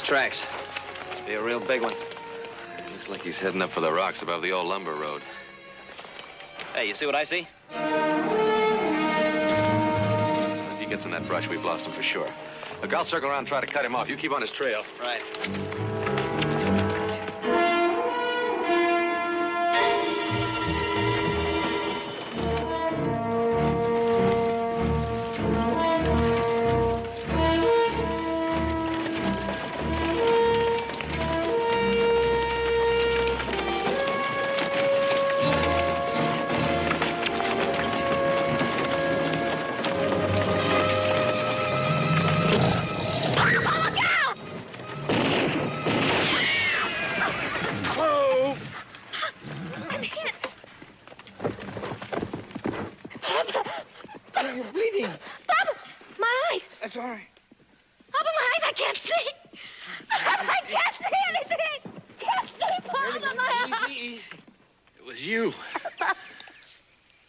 tracks. Must be a real big one. Looks like he's heading up for the rocks above the old lumber road. Hey, you see what I see? If he gets in that brush, we've lost him for sure. Look, I'll circle around and try to cut him off. You keep on his trail. Right.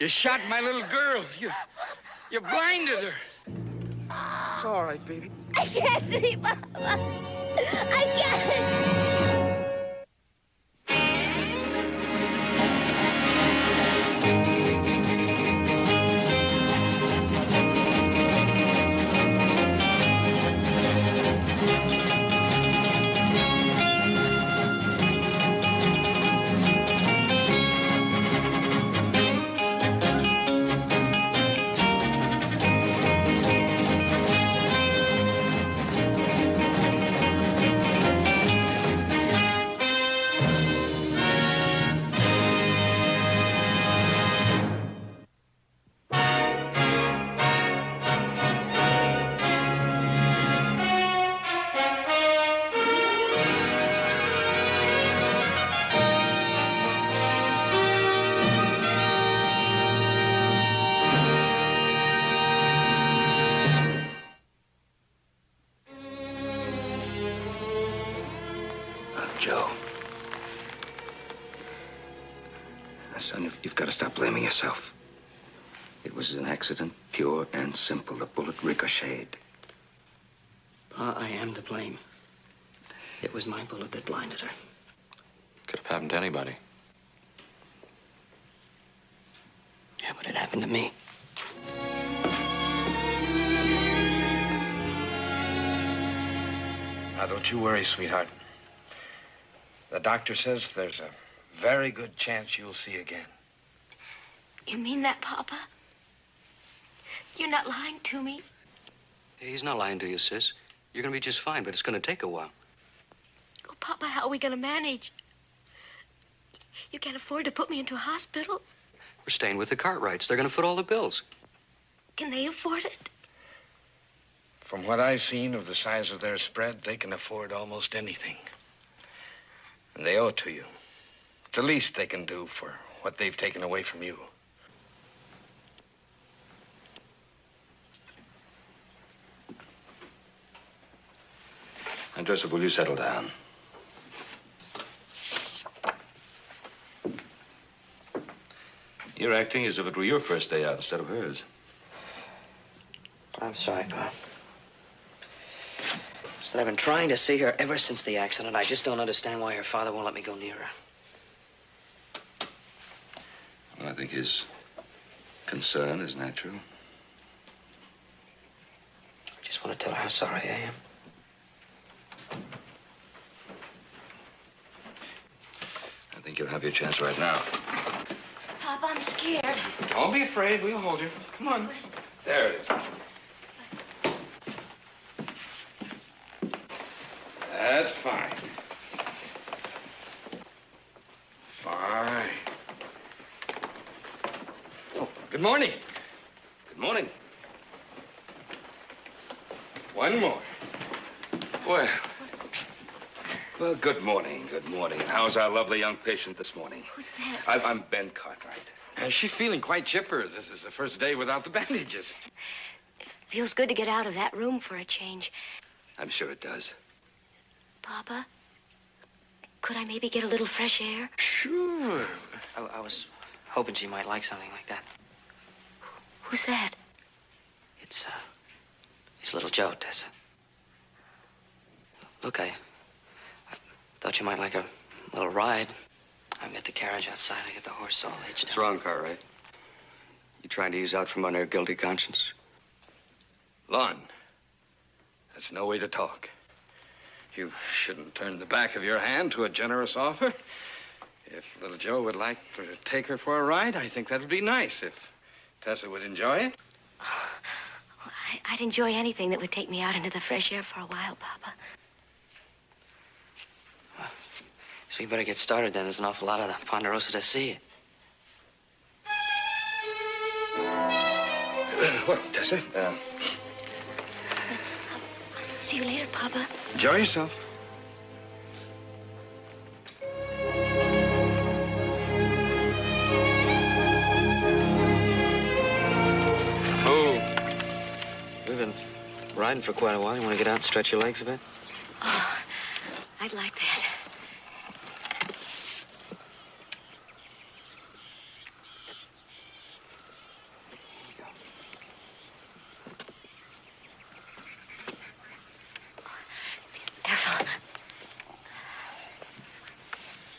You shot my little girl. You blinded her. It's all right, baby. I can't see, Papa. I can't. Joe. Now, son, you've got to stop blaming yourself. It was an accident, pure and simple. The bullet ricocheted. Pa, I am to blame. It was my bullet that blinded her. Could have happened to anybody. Yeah, but it happened to me. Now, don't you worry, sweetheart. The doctor says there's a very good chance you'll see again. You mean that, Papa? You're not lying to me? He's not lying to you, sis. You're gonna be just fine, but it's gonna take a while. Oh, Papa, how are we gonna manage? You can't afford to put me into a hospital. We're staying with the Cartwrights. They're gonna foot all the bills. Can they afford it? From what I've seen of the size of their spread, they can afford almost anything. And they owe it to you. It's the least they can do for what they've taken away from you. And Joseph, will you settle down? You're acting as if it were your first day out instead of hers. I'm sorry, Pa. It's that I've been trying to see her ever since the accident. I just don't understand why her father won't let me go near her. Well, I think his concern is natural. I just want to tell her how sorry I am. I think you'll have your chance right now. Papa, I'm scared. Don't be afraid. We'll hold you. Come on. There it is. That's fine. Fine. Oh, good morning. Good morning. One more. Well, good morning, good morning. And how's our lovely young patient this morning? Who's that? I'm Ben Cartwright. She's feeling quite chipper. This is the first day without the bandages. Feels good to get out of that room for a change. I'm sure it does. Papa, could I maybe get a little fresh air? Sure. I was hoping she might like something like that. Who's that? It's little Joe, Tessa. Look, I Thought you might like a little ride. I've got the carriage outside. I got the horse all hitched up. It's wrong, Cartwright. You trying to ease out from under a guilty conscience? Lon, that's no way to talk. You shouldn't turn the back of your hand to a generous offer. If little Joe would like to take her for a ride, I think that would be nice if Tessa would enjoy it. Oh, I'd enjoy anything that would take me out into the fresh air for a while, Papa. So we better get started then. There's an awful lot of the Ponderosa to see. Well, Tessa, I'll see you later, Papa. enjoy yourself. We've been riding for quite a while. You want to get out and stretch your legs a bit? Oh, I'd like that. Careful.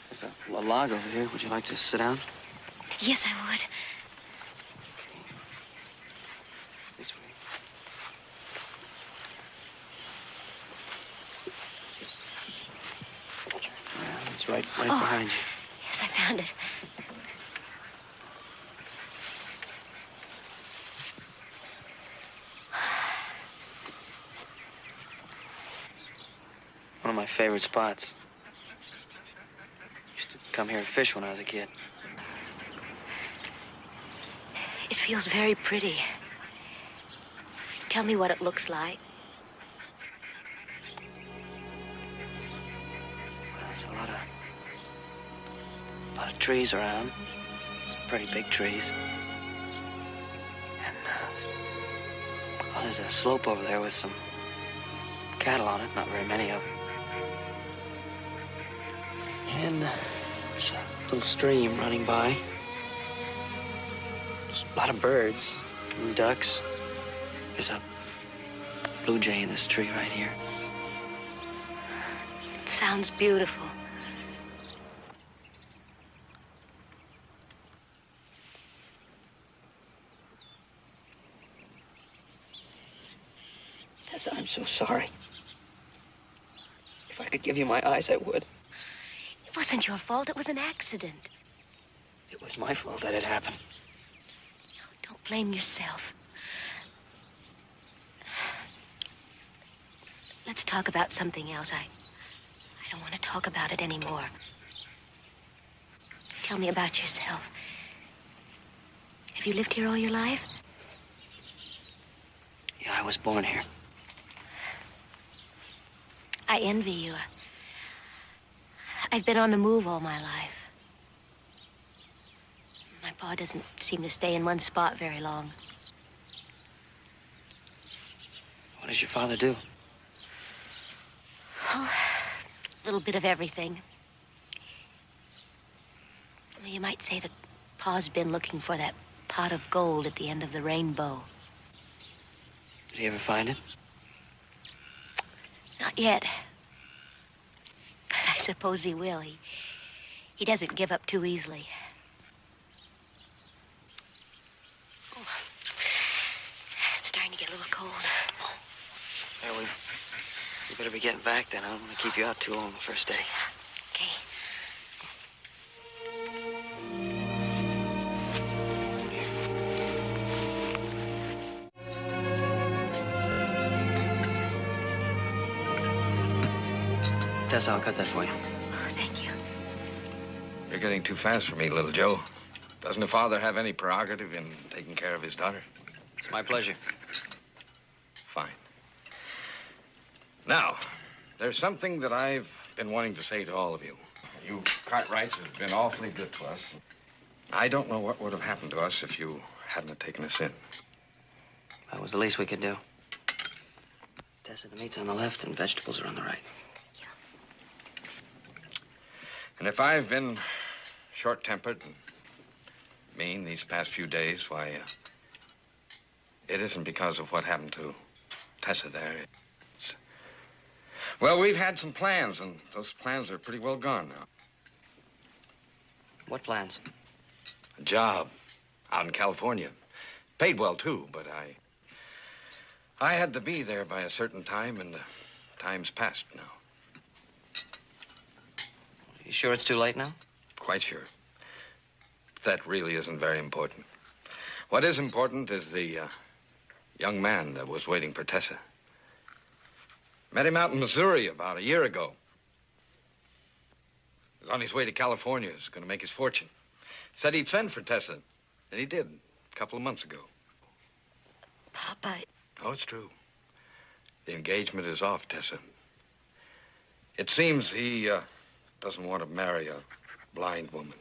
There's a log over here. Would you like to sit down? Yes, I would. This way. It's right behind you. Yes, I found it. One of my favorite spots. Used to come here and fish when I was a kid. It feels very pretty. Tell me what it looks like. There's a lot of trees around. Some pretty big trees. And, well, there's a slope over there with some cattle on it. Not very many of them. And there's a little stream running by. There's a lot of birds and ducks. There's a blue jay in this tree right here. It sounds beautiful. Tessa, I'm so sorry. If I could give you my eyes, I would. It wasn't your fault. It was an accident. It was my fault that it happened. Don't blame yourself. Let's talk about something else. I don't want to talk about it anymore. Tell me about yourself. Have you lived here all your life? Yeah, I was born here. I envy you. I've been on the move all my life. My pa doesn't seem to stay in one spot very long. What does your father do? Oh, a little bit of everything. Well, you might say that pa's been looking for that pot of gold at the end of the rainbow. Did he ever find it? Not yet. But I suppose he will. He doesn't give up too easily. Oh, I'm starting to get a little cold. Yeah, we better be getting back then. I don't want to keep you out too long the first day. Okay. Tessa, I'll cut that for you. Oh, thank you. You're getting too fast for me, little Joe. Doesn't a father have any prerogative in taking care of his daughter? It's my pleasure. Fine. Now, there's something that I've been wanting to say to all of you. You Cartwrights have been awfully good to us. I don't know what would have happened to us if you hadn't have taken us in. That was the least we could do. Tessa, the meat's on the left and vegetables are on the right. And if I've been short-tempered and mean these past few days, why, it isn't because of what happened to Tessa there. Well, we've had some plans, and those plans are pretty well gone now. What plans? A job out in California. Paid well, too, but I had to be there by a certain time, and the time's passed now. You sure it's too late now? Quite sure. That really isn't very important. What is important is the young man that was waiting for Tessa. Met him out in Missouri about a year ago. He was on his way to California. He was going to make his fortune. Said he'd send for Tessa, and he did a couple of months ago. Papa. Oh, it's true. The engagement is off, Tessa. It seems he doesn't want to marry a blind woman.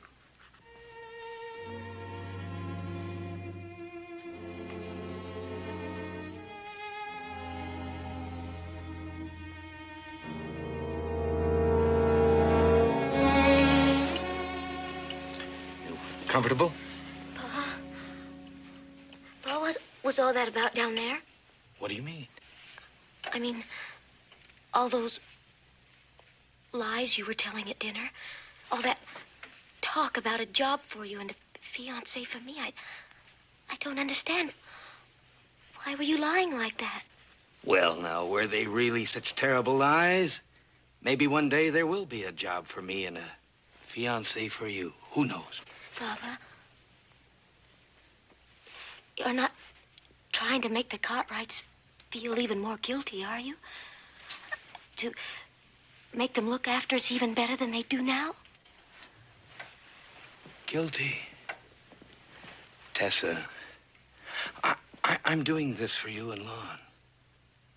Comfortable? Pa, was all that about down there? What do you mean? I mean, all those lies you were telling at dinner, all that talk about a job for you and a fiancé for me, I don't understand. Why were you lying like that? Well, now, were they really such terrible lies? Maybe one day there will be a job for me and a fiancé for you. Who knows? Papa, you're not trying to make the Cartwrights feel even more guilty, are you? To make them look after us even better than they do now? Guilty? Tessa, I'm doing this for you and Lon.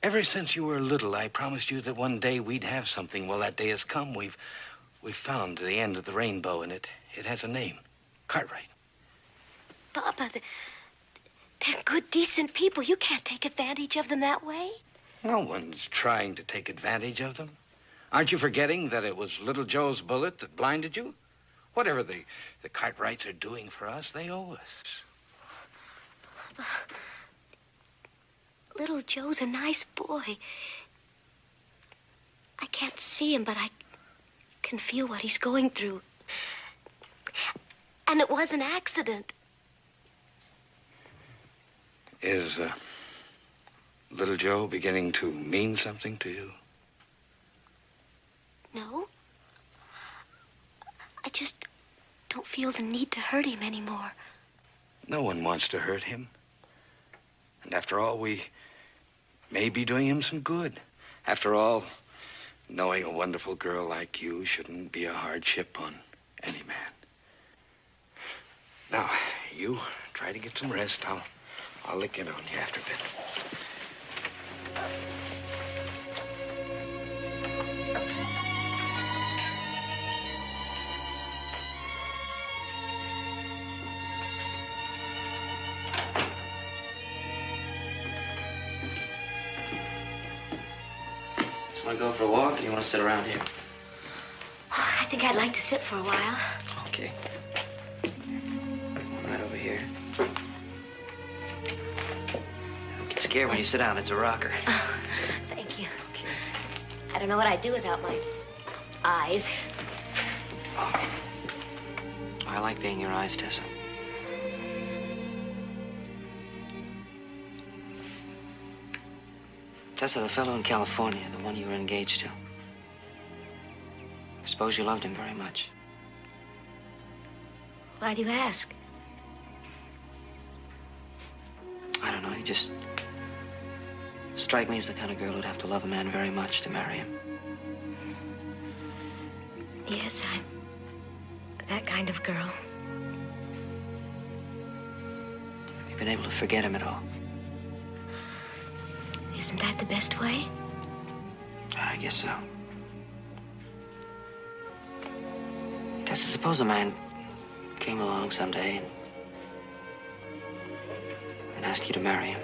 Ever since you were little, I promised you that one day we'd have something. Well, that day has come. We've found the end of the rainbow, and it has a name. Cartwright. Papa, they're good, decent people. You can't take advantage of them that way. No one's trying to take advantage of them. Aren't you forgetting that it was little Joe's bullet that blinded you? Whatever the Cartwrights are doing for us, they owe us. Papa, little Joe's a nice boy. I can't see him, but I can feel what he's going through. And it was an accident. Is little Joe beginning to mean something to you? No. I just don't feel the need to hurt him anymore. No one wants to hurt him. And after all, we may be doing him some good. After all, knowing a wonderful girl like you shouldn't be a hardship on any man. Now, you try to get some rest. I'll lick in on you after a bit. Just want to go for a walk, or you want to sit around here? I think I'd like to sit for a while. Okay. Right over here. Don't get scared when you sit down. It's a rocker. Oh, thank you. I don't know what I'd do without my eyes. Oh. I like being your eyes, Tessa. Tessa, the fellow in California, the one you were engaged to. I suppose you loved him very much. Why do you ask? I don't know, you just strike me as the kind of girl who'd have to love a man very much to marry him. Yes, I'm that kind of girl. Have you been able to forget him at all? Isn't that the best way? I guess so. Tessa, suppose a man came along someday and asked you to marry him.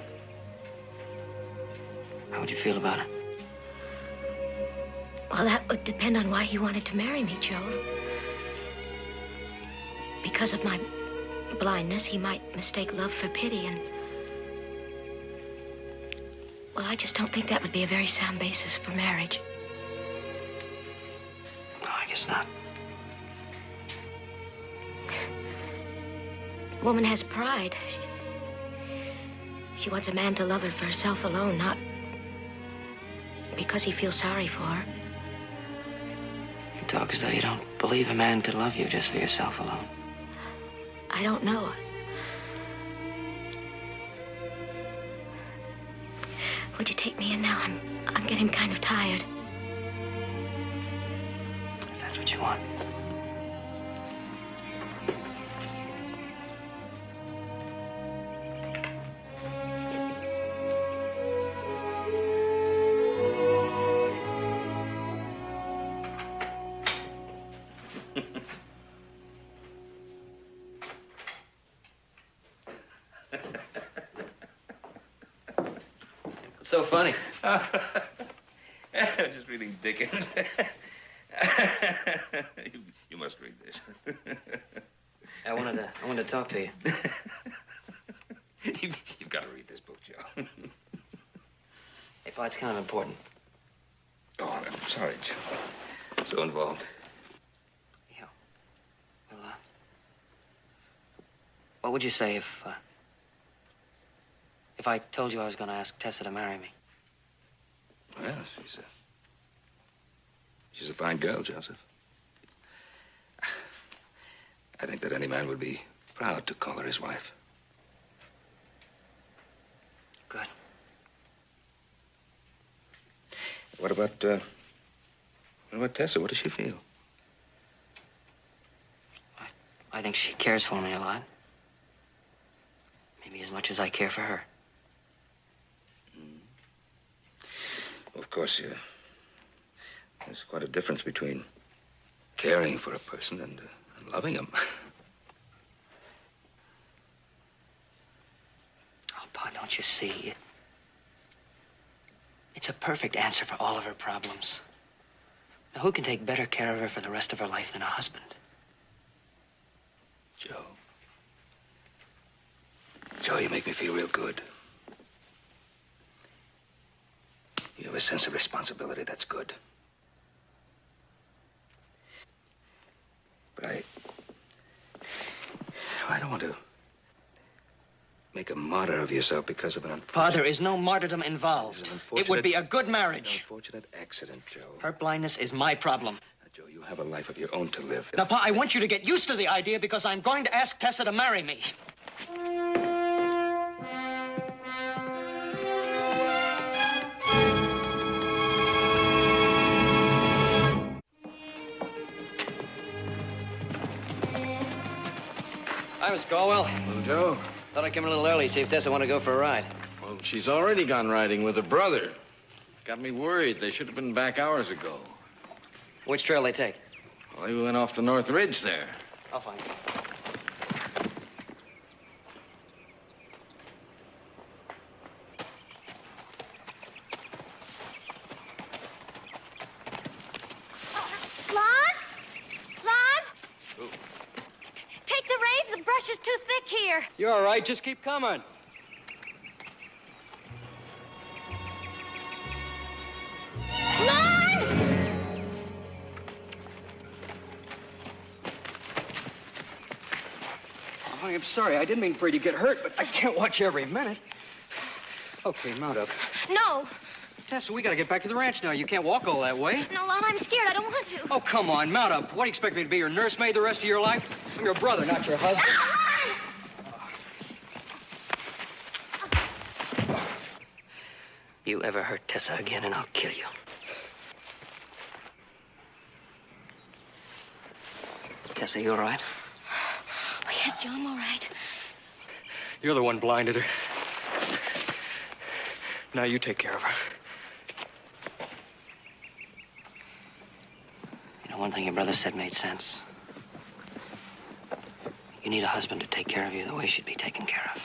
How would you feel about it? Well, that would depend on why he wanted to marry me, Joe. Because of my blindness, he might mistake love for pity, and... Well, I just don't think that would be a very sound basis for marriage. I guess not. Woman has pride. She wants a man to love her for herself alone, not because he feels sorry for her. You talk as though you don't believe a man could love you just for yourself alone. I don't know. Would you take me in now? I'm getting kind of tired. If that's what you want. What's so funny? I was just reading Dickens. You must read this. I wanted to talk to you. You've got to read this book, Joe. Hey, Pa, it's kind of important. Oh, I'm sorry, Joe. So involved. Yeah. Well, what would you say if I told you I was going to ask Tessa to marry me? Well, she's a fine girl, Joseph. I think that any man would be proud to call her his wife. Good. What about Tessa? What does she feel? I think she cares for me a lot. Maybe as much as I care for her. Well, of course, there's quite a difference between caring for a person and loving him. Oh, Pa, don't you see? It's a perfect answer for all of her problems. Now, who can take better care of her for the rest of her life than a husband? Joe, you make me feel real good. You have a sense of responsibility. That's good. But I don't want to make a martyr of yourself because of an unfortunate... Pa, there is no martyrdom involved. It would be a good marriage. An unfortunate accident, Joe. Her blindness is my problem. Now, Joe, you have a life of your own to live. Now, Pa, I want you to get used to the idea because I'm going to ask Tessa to marry me. Hi, Mr. Caldwell. Well, Joe, Thought I'd come a little early, see if Tessa wanted to go for a ride. well, she's already gone riding with her brother. Got me worried. They should have been back hours ago. Which trail they take? Well, they went off the North Ridge there. I'll find it. Take the reins. The brush is too thick here. You're all right. Just keep coming. Oh, I'm sorry. I didn't mean for you to get hurt, but I can't watch every minute. Okay, mount up. No. Tessa, we gotta get back to the ranch now. You can't walk all that way. No, Lon, I'm scared. I don't want to. Oh, come on, mount up. What do you expect me to be, your nursemaid the rest of your life? I'm your brother, not your husband. You ever hurt Tessa again, and I'll kill you. Tessa, you all right? Oh, yes, Joe, I'm all right. You're the one blinded her. Now you take care of her. You know, one thing your brother said made sense. You need a husband to take care of you the way she'd be taken care of.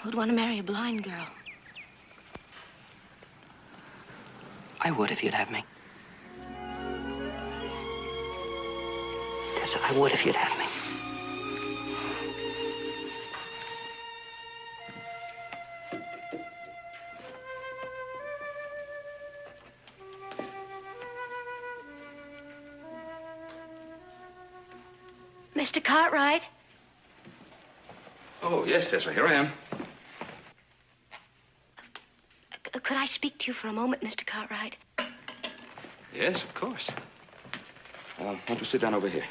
Who'd want to marry a blind girl? I would if you'd have me. Tessa, I would if you'd have me. Mr. Cartwright? Oh, yes, Tessa, here I am. Could I speak to you for a moment, Mr. Cartwright? Yes, of course. Why don't you sit down over here?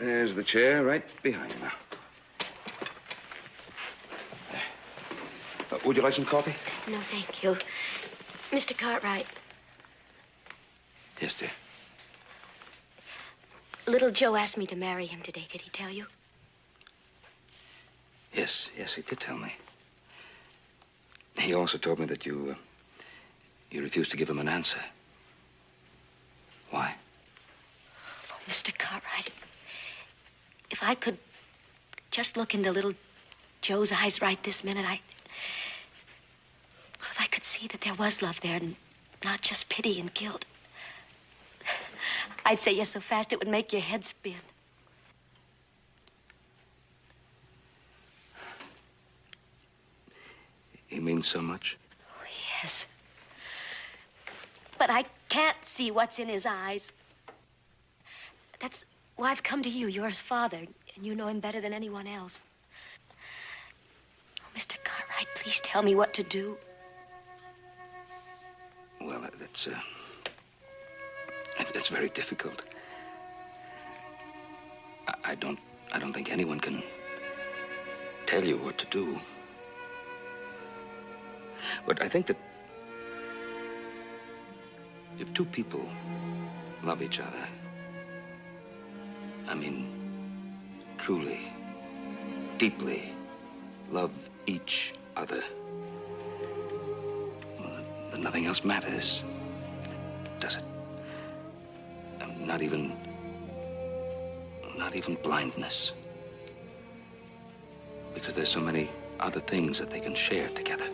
There's the chair right behind you now. Would you like some coffee? No, thank you. Mr. Cartwright, Yes, dear. little Joe asked me to marry him today. Did he tell you? Yes, he did tell me. He also told me that you refused to give him an answer. Why? Oh, Mr. Cartwright, if I could just look into little Joe's eyes right this minute, if I could see that there was love there and not just pity and guilt, I'd say yes so fast it would make your head spin. He means so much? Oh, yes. But I can't see what's in his eyes. That's why I've come to you. You're his father, and you know him better than anyone else. Oh, Mr. Cartwright, please tell me what to do. Well, it's very difficult. I don't think anyone can tell you what to do. But I think that if two people love each other, I mean, truly, deeply love each other, well, then nothing else matters, does it? Not even blindness. Because there's so many other things that they can share together.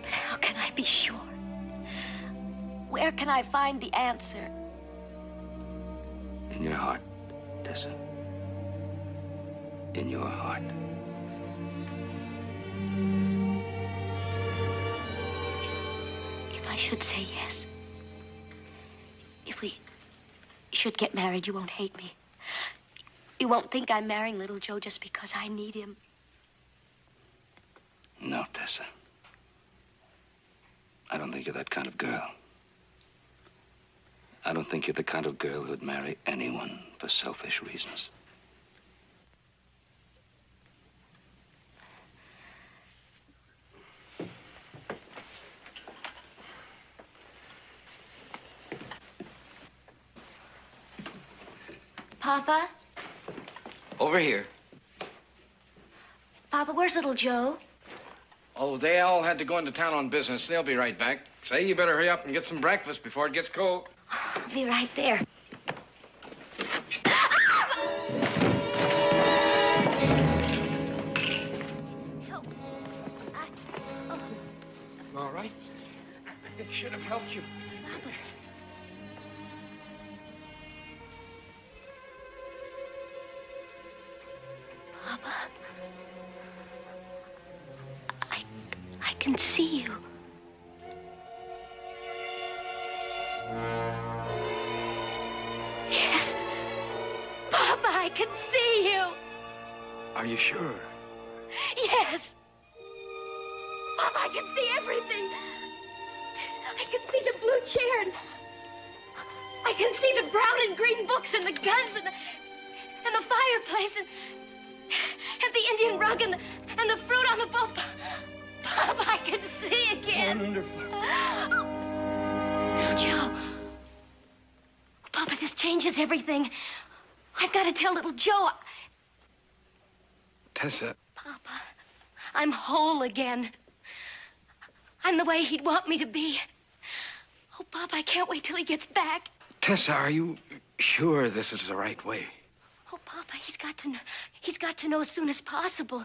But how can I be sure? Where can I find the answer? In your heart, Tessa. In your heart. If I should say yes, if we should get married, you won't hate me. You won't think I'm marrying little Joe just because I need him. No, Tessa. I don't think you're that kind of girl. I don't think you're the kind of girl who'd marry anyone for selfish reasons. Papa? Over here. Papa, where's little Joe? Oh, they all had to go into town on business. They'll be right back. Say, you better hurry up and get some breakfast before it gets cold. I'll be right there. Help. You all right? It should have helped you. Papa. I can see you. Yes. Papa, I can see you. Are you sure? Yes. Papa, I can see everything. I can see the blue chair and I can see the brown and green books and the guns and the fireplace and the Indian rug and the fruit on the boat. Papa, I can see again. Wonderful. Little Joe. Papa, this changes everything. I've got to tell little Joe. Tessa. Papa, I'm whole again. I'm the way he'd want me to be. Oh, Papa, I can't wait till he gets back. Tessa, are you sure this is the right way? Oh, Papa, he's got to know as soon as possible.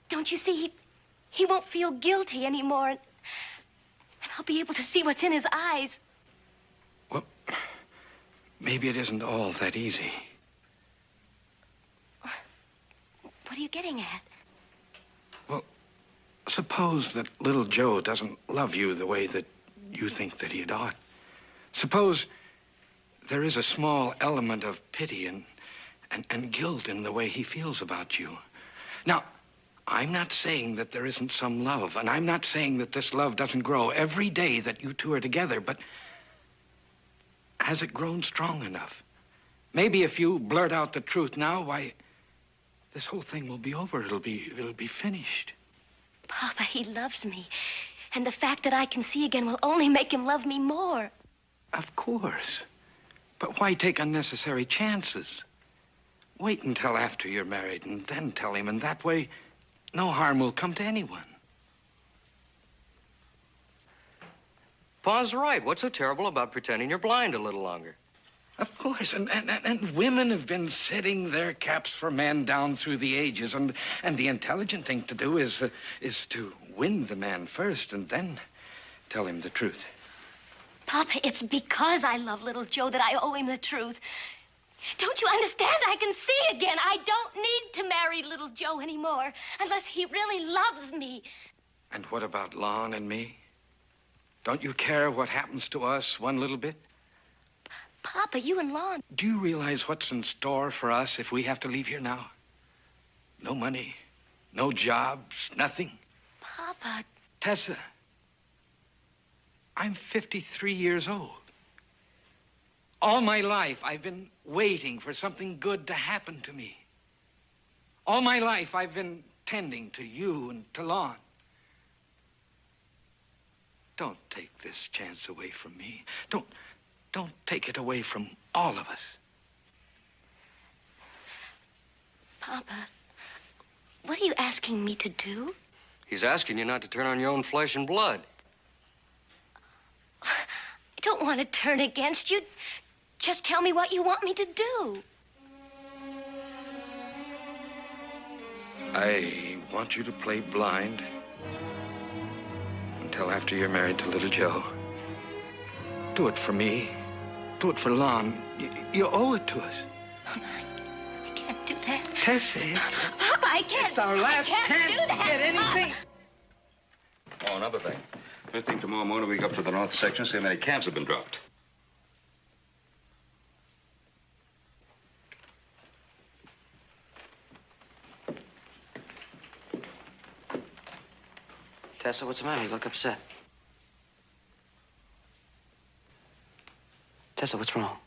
Don't you see, he won't feel guilty anymore, and I'll be able to see what's in his eyes. Well, maybe it isn't all that easy. What are you getting at? Well, suppose that little Joe doesn't love you the way that you think that he ought. Suppose there is a small element of pity and guilt in the way he feels about you. Now, I'm not saying that there isn't some love, and I'm not saying that this love doesn't grow every day that you two are together, but has it grown strong enough? Maybe if you blurt out the truth now, why, this whole thing will be over. It'll be finished. Papa, he loves me. And the fact that I can see again will only make him love me more. Of course. But why take unnecessary chances? Wait until after you're married and then tell him, and that way, no harm will come to anyone. Pa's right. What's so terrible about pretending you're blind a little longer? Of course, and women have been setting their caps for men down through the ages, and the intelligent thing to do is to win the man first and then tell him the truth. Papa, it's because I love little Joe that I owe him the truth. Don't you understand? I can see again. I don't need to marry little Joe anymore unless he really loves me. And what about Lon and me? Don't you care what happens to us one little bit? Papa, you and Lon. Do you realize what's in store for us if we have to leave here now? No money, no jobs, nothing. Papa. Tessa, I'm 53 years old. All my life, I've been waiting for something good to happen to me. All my life, I've been tending to you and to Lon. Don't take this chance away from me. Don't take it away from all of us. Papa, what are you asking me to do? He's asking you not to turn on your own flesh and blood. I don't want to turn against you. Just tell me what you want me to do. I want you to play blind until after you're married to little Joe. Do it for me. Do it for Lon. You owe it to us. I can't do that. Tessa, Papa, I can't. it's our last I can't chance do to that. get anything. Oh, another thing. First thing tomorrow morning, we go up to the north section, see how many camps have been dropped. Tessa, what's the matter? You look upset. Tessa, what's wrong?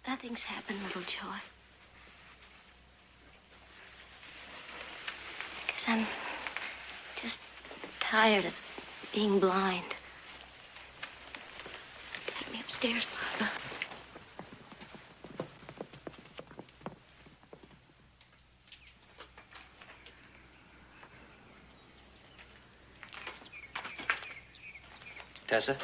Nothing's happened, little Joe. Because I'm just tired of being blind. Take me upstairs, Papa. Tessa?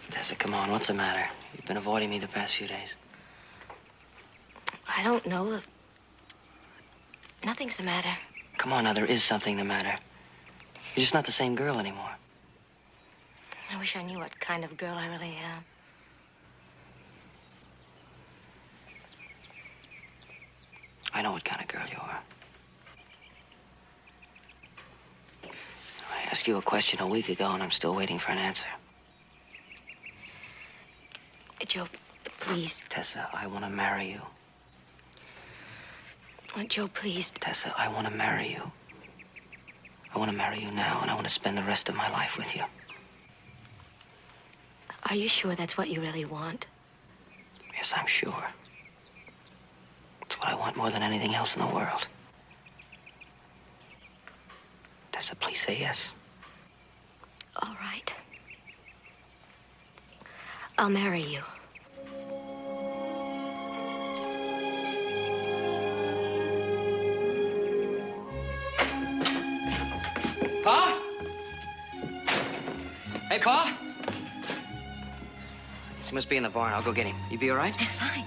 Tessa, come on. What's the matter? You've been avoiding me the past few days. I don't know. Nothing's the matter. Come on now, there is something the matter. You're just not the same girl anymore. I wish I knew what kind of girl I really am. I know what kind of girl you are. I asked you a question a week ago, and I'm still waiting for an answer. Joe, please. Tessa, I want to marry you. Joe, please. Tessa, I want to marry you. I want to marry you now, and I want to spend the rest of my life with you. Are you sure that's what you really want? Yes, I'm sure. It's what I want more than anything else in the world. Tessa, please say yes. All right. I'll marry you. Pa? Hey, Pa? He must be in the barn. I'll go get him. You be all right? Fine.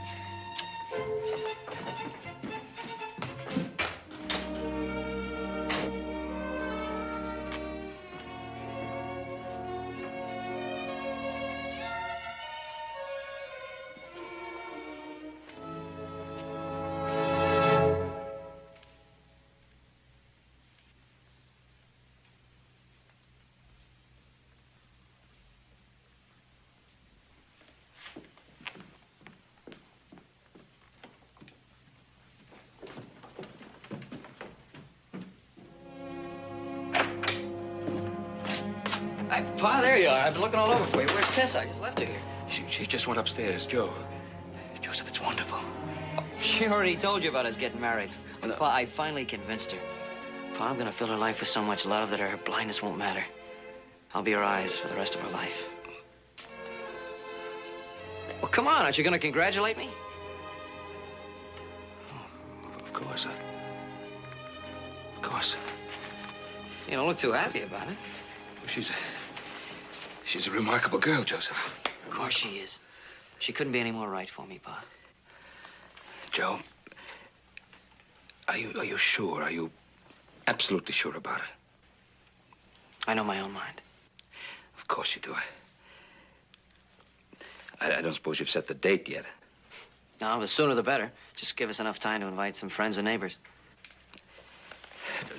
Pa, there you are. I've been looking all over for you. Where's Tessa? I just left her here. She just went upstairs, Joe. Joseph, it's wonderful. She already told you about us getting married. No. Pa, I finally convinced her. Pa, I'm gonna fill her life with so much love that her blindness won't matter. I'll be her eyes for the rest of her life. Well, come on. Aren't you going to congratulate me? Of course. Of course. You don't look too happy about it. She's a remarkable girl, Joseph. Of course she is. She couldn't be any more right for me, Pa. Joe, are you sure? Are you absolutely sure about her? I know my own mind. Of course you do. I don't suppose you've set the date yet. No, the sooner the better. Just give us enough time to invite some friends and neighbors.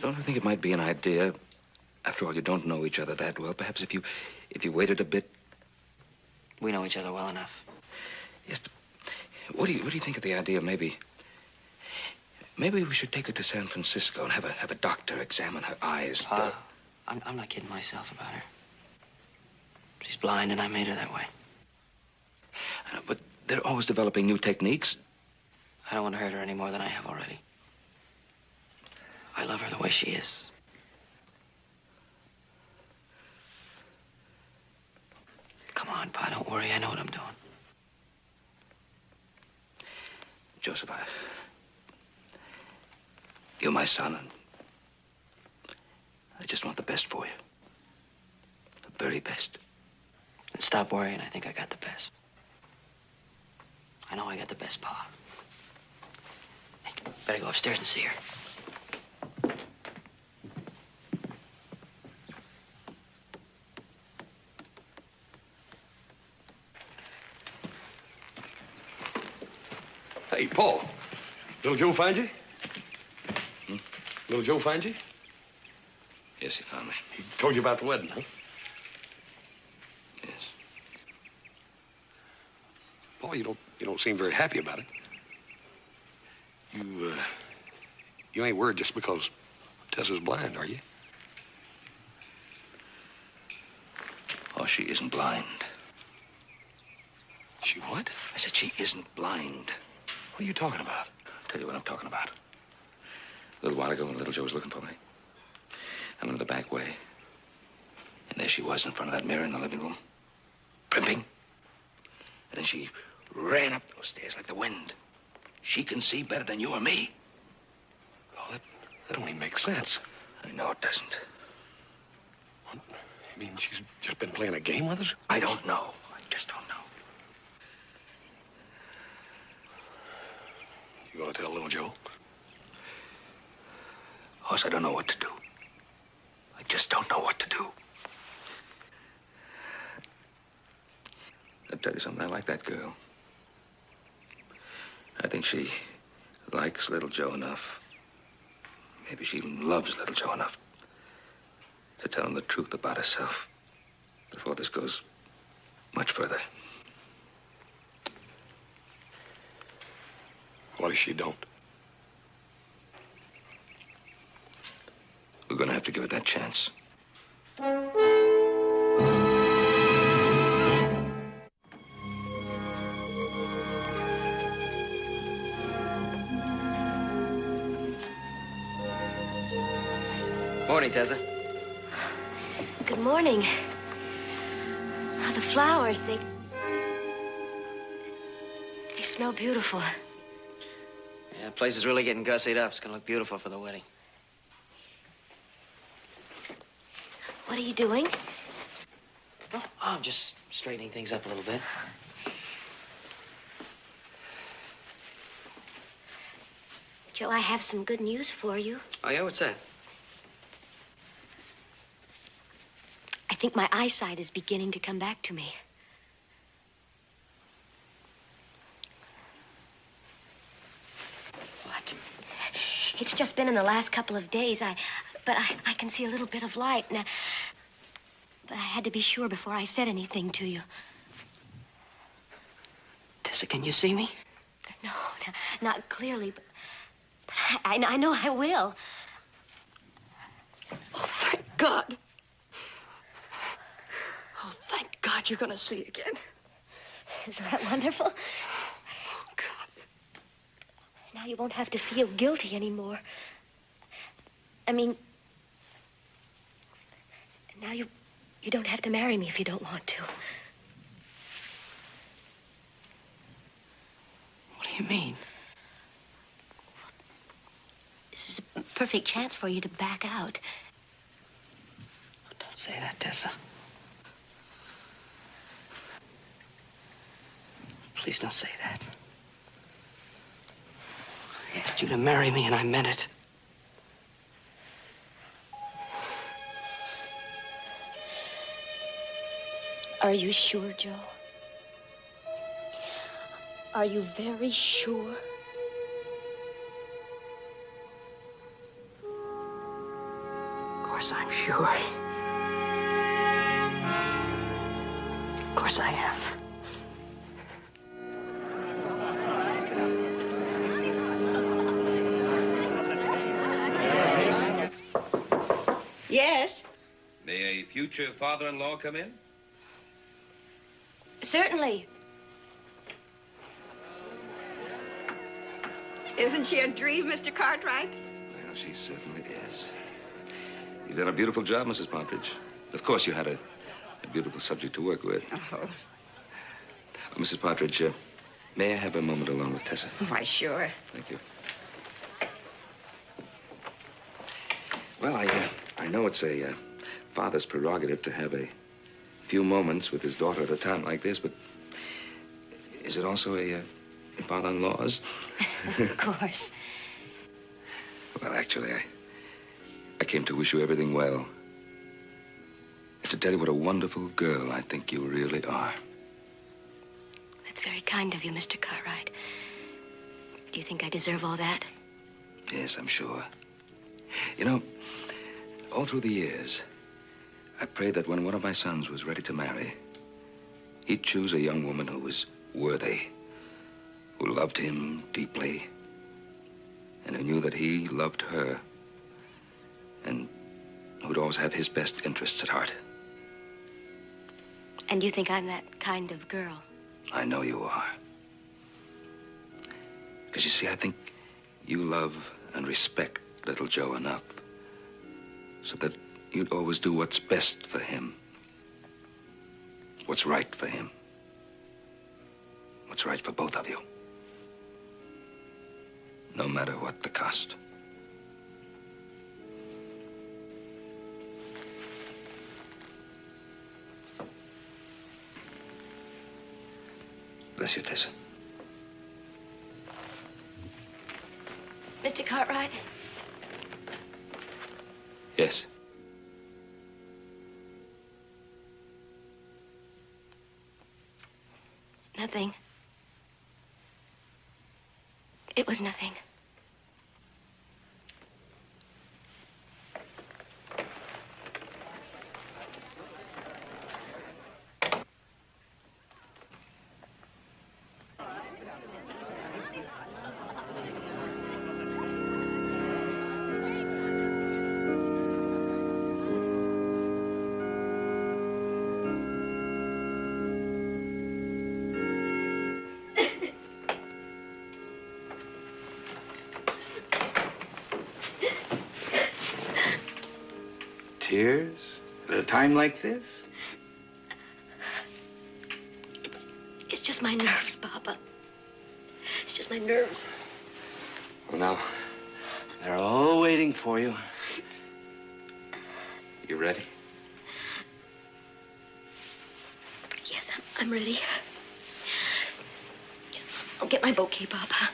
Don't you think it might be an idea? After all, you don't know each other that well. Perhaps if you waited a bit. We know each other well enough. Yes, but what do you think of the idea of maybe we should take her to San Francisco and have a doctor examine her eyes? Pa, I'm not kidding myself about her. She's blind, and I made her that way. I know, but they're always developing new techniques. I don't want to hurt her any more than I have already. I love her the way she is. Come on, Pa, don't worry. I know what I'm doing. Joseph, you're my son, and I just want the best for you. The very best. And stop worrying. I think I got the best. I know I got the best, Pa. Hey, better go upstairs and see her. Hey, Paul. Little Joe find you? Little Joe find you? Yes, he found me. He told you about the wedding, huh? Yes. Paul, you don't seem very happy about it. You ain't worried just because Tessa's blind, are you? Oh, she isn't blind. She what? I said she isn't blind. What are you talking about? I'll tell you what I'm talking about. A little while ago, when little Joe was looking for me, I went to the back way. And there she was in front of that mirror in the living room, primping. And then she ran up those stairs like the wind. She can see better than you or me. Oh, that don't even make sense. I know it doesn't. What? You mean she's just been playing a game with us? I don't know. I just don't know. You gonna tell little Joe? Hoss, I don't know what to do. I just don't know what to do. I'll tell you something. I like that girl. I think she likes little Joe enough. Maybe she even loves little Joe enough to tell him the truth about herself before this goes much further. What if she don't? We're going to have to give it that chance. Morning, Tessa. Good morning. Oh, the flowers, they smell beautiful. Yeah, the place is really getting gussied up. It's going to look beautiful for the wedding. What are you doing? Oh, I'm just straightening things up a little bit. Joe, I have some good news for you. Oh, yeah? What's that? I think my eyesight is beginning to come back to me. What? It's just been in the last couple of days. But I can see a little bit of light now. But I had to be sure before I said anything to you. Tessa, can you see me? No, not clearly, but I know I will. Oh, thank God. God, you're going to see again. Isn't that wonderful? Oh, God. Now you won't have to feel guilty anymore. I mean, now you don't have to marry me if you don't want to. What do you mean? This is a perfect chance for you to back out. Don't say that, Tessa. Please don't say that. I asked you to marry me, and I meant it. Are you sure, Joe? Are you very sure? Of course I'm sure. Of course I am. Yes? May a future father-in-law come in? Certainly. Isn't she a dream, Mr. Cartwright? Well, she certainly is. You've done a beautiful job, Mrs. Partridge. Of course, you had a beautiful subject to work with. Oh. Mrs. Partridge, may I have a moment alone with Tessa? Why, sure. Thank you. Well, I know it's a father's prerogative to have a few moments with his daughter at a time like this, but is it also a father-in-law's? Of course. Well, actually, I came to wish you everything well. And to tell you what a wonderful girl I think you really are. That's very kind of you, Mr. Cartwright. Do you think I deserve all that? Yes, I'm sure. You know, all through the years, I prayed that when one of my sons was ready to marry, he'd choose a young woman who was worthy, who loved him deeply, and who knew that he loved her, and who'd always have his best interests at heart. And you think I'm that kind of girl? I know you are. Because you see, I think you love and respect little Joe enough so that you'd always do what's best for him. What's right for him. What's right for both of you. No matter what the cost. Bless you, Tessa. Mr. Cartwright? Yes. Nothing. It was nothing. Tears? At a time like this? It's just my nerves, Papa. It's just my nerves. Well, now, they're all waiting for you. You ready? Yes, I'm ready. I'll get my bouquet, Papa.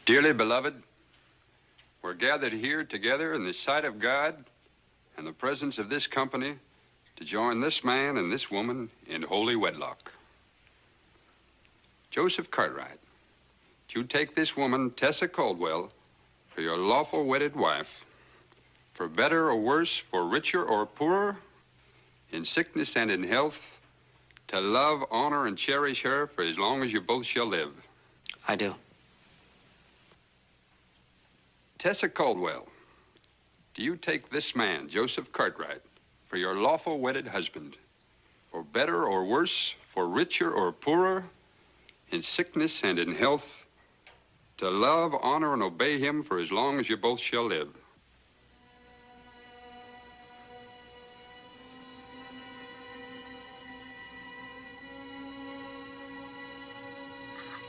Dearly beloved, we're gathered here together in the sight of God and the presence of this company to join this man and this woman in holy wedlock. Joseph Cartwright, you take this woman, Tessa Caldwell, for your lawful wedded wife, for better or worse, for richer or poorer, in sickness and in health, to love, honor, and cherish her for as long as you both shall live. I do. Tessa Caldwell, do you take this man, Joseph Cartwright, for your lawful wedded husband, for better or worse, for richer or poorer, in sickness and in health, to love, honor, and obey him for as long as you both shall live?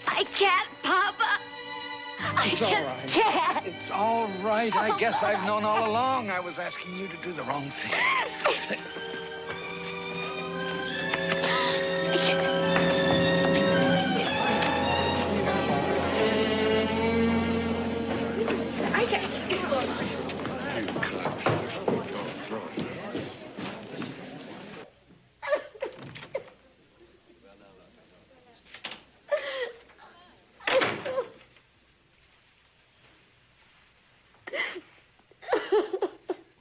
I can't, Papa. I It's just all right. can't. It's all right. I guess I've known all along I was asking you to do the wrong thing. I can't.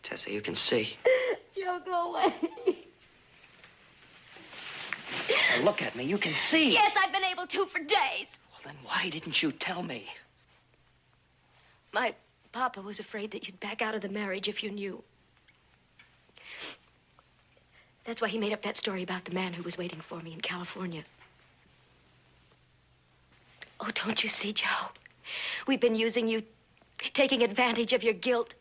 Tessa, you can see. Joe, go away. Tessa, look at me. You can see. Yes, I've been able to for days. Well, then why didn't you tell me? My papa was afraid that you'd back out of the marriage if you knew. That's why he made up that story about the man who was waiting for me in California. Oh, don't you see, Joe? We've been using you, taking advantage of your guilt.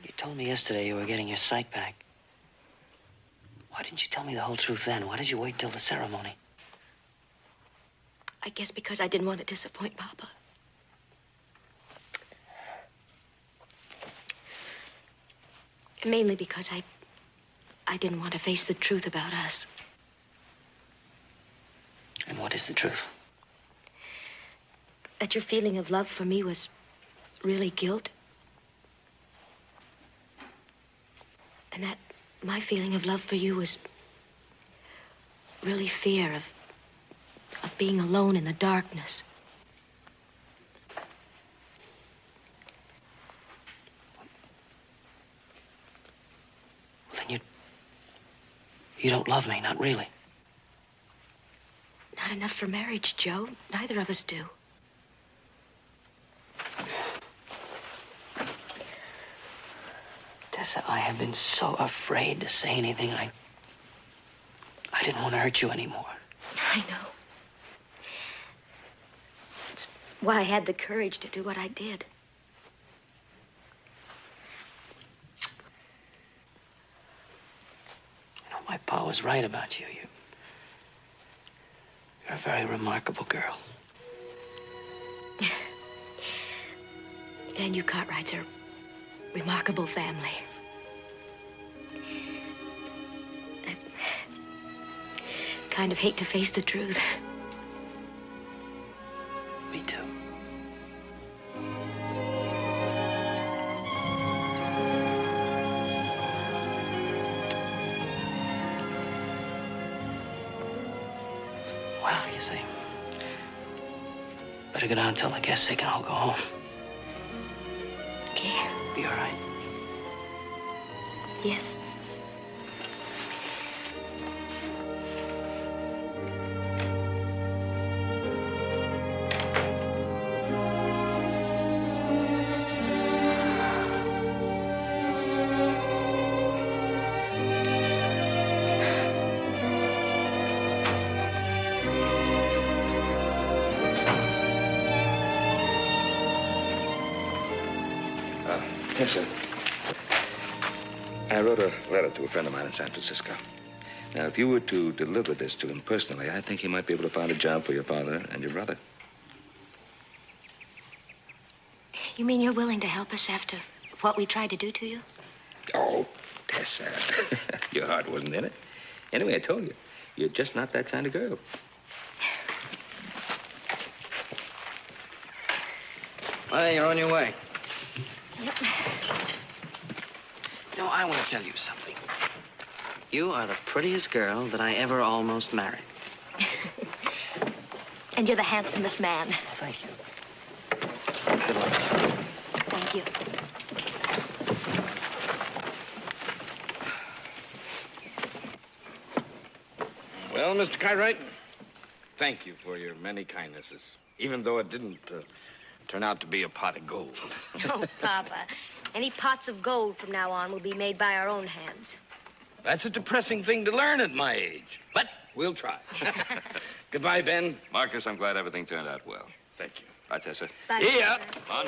You told me yesterday you were getting your sight back. Why didn't you tell me the whole truth then? Why did you wait till the ceremony? I guess because I didn't want to disappoint Papa. Mainly because I didn't want to face the truth about us. And what is the truth? That your feeling of love for me was really guilt. And that my feeling of love for you was really fear of being alone in the darkness. Well, then you don't love me, not really. Not enough for marriage, Joe. Neither of us do. Tessa, I have been so afraid to say anything. I didn't want to hurt you anymore. I know. That's why I had the courage to do what I did. You know, my pa was right about you. You're a very remarkable girl. And you Cartwrights are a remarkable family. I kind of hate to face the truth. Me too. Well, you see, better go down and tell the guests they can all go home. Okay. Be all right. Yes. Tessa, I wrote a letter to a friend of mine in San Francisco. Now, if you were to deliver this to him personally, I think he might be able to find a job for your father and your brother. You mean you're willing to help us after what we tried to do to you? Oh, Tessa. Your heart wasn't in it. Anyway, I told you, you're just not that kind of girl. Well, you're on your way. Yep. You know, I want to tell you something. You are the prettiest girl that I ever almost married. And you're the handsomest man. Well, thank you. Good luck. Thank you. Well, Mr. Cartwright, thank you for your many kindnesses, even though it didn't turn out to be a pot of gold. Oh, Papa. Any pots of gold from now on will be made by our own hands. That's a depressing thing to learn at my age, but we'll try. Goodbye, Ben. Marcus, I'm glad everything turned out well. Thank you. Bye, Tessa. Bye. Yeah. On.